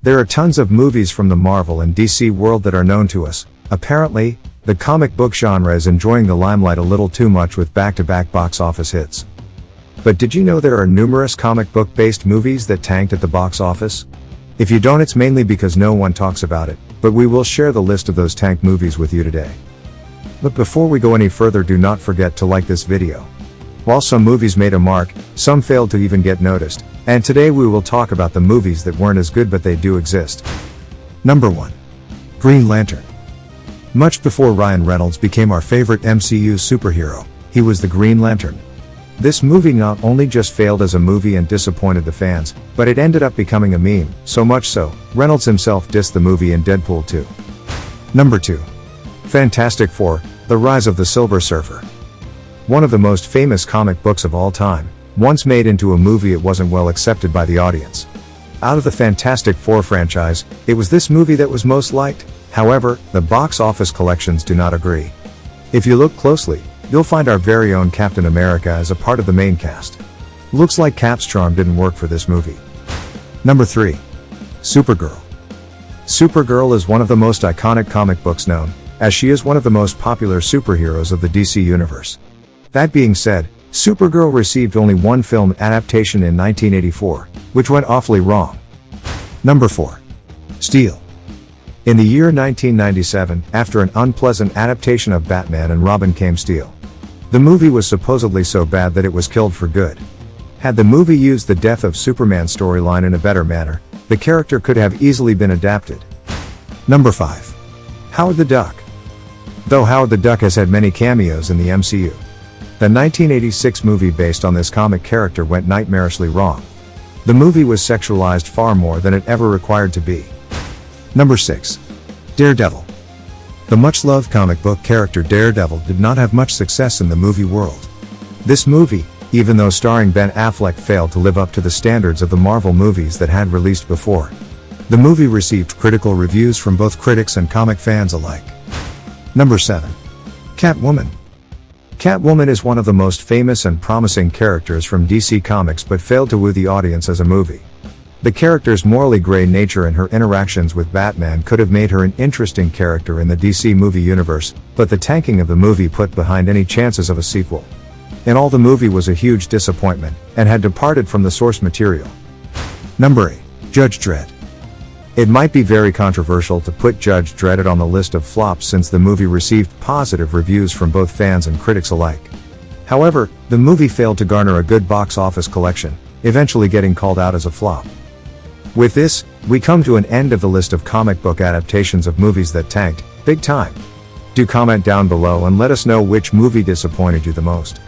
There are tons of movies from the Marvel and DC world that are known to us. Apparently, the comic book genre is enjoying the limelight a little too much with back-to-back box office hits. But did you know there are numerous comic book-based movies that tanked at the box office? If you don't, it's mainly because no one talks about it, but we will share the list of those tanked movies with you today. But before we go any further, do not forget to like this video. While some movies made a mark, some failed to even get noticed, and today we will talk about the movies that weren't as good but they do exist. Number 1. Green Lantern. Much before Ryan Reynolds became our favorite MCU superhero, he was the Green Lantern. This movie not only just failed as a movie and disappointed the fans, but it ended up becoming a meme, so much so, Reynolds himself dissed the movie in Deadpool 2. Number 2. Fantastic Four: The Rise of the Silver Surfer. One of the most famous comic books of all time, once made into a movie, it wasn't well accepted by the audience. Out of the Fantastic Four franchise, it was this movie that was most liked. However, the box office collections do not agree. If you look closely, you'll find our very own Captain America as a part of the main cast. Looks like Cap's charm didn't work for this movie. Number 3. Supergirl. Supergirl is one of the most iconic comic books known, as she is one of the most popular superheroes of the DC universe. That being said, Supergirl received only one film adaptation in 1984, which went awfully wrong. Number 4. Steel. In the year 1997, after an unpleasant adaptation of Batman and Robin came Steel. The movie was supposedly so bad that it was killed for good. Had the movie used the death of Superman storyline in a better manner, the character could have easily been adapted. Number 5. Howard the Duck. Though Howard the Duck has had many cameos in the MCU, the 1986 movie based on this comic character went nightmarishly wrong. The movie was sexualized far more than it ever required to be. Number 6. Daredevil. The much-loved comic book character Daredevil did not have much success in the movie world. This movie, even though starring Ben Affleck, failed to live up to the standards of the Marvel movies that had released before. The movie received critical reviews from both critics and comic fans alike. Number 7. Catwoman. Catwoman is one of the most famous and promising characters from DC Comics but failed to woo the audience as a movie. The character's morally gray nature and her interactions with Batman could have made her an interesting character in the DC movie universe, but the tanking of the movie put behind any chances of a sequel. In all, the movie was a huge disappointment, and had departed from the source material. Number 8. Judge Dredd. It might be very controversial to put Judge Dredd on the list of flops since the movie received positive reviews from both fans and critics alike. However, the movie failed to garner a good box office collection, eventually getting called out as a flop. With this, we come to an end of the list of comic book adaptations of movies that tanked, big time. Do comment down below and let us know which movie disappointed you the most.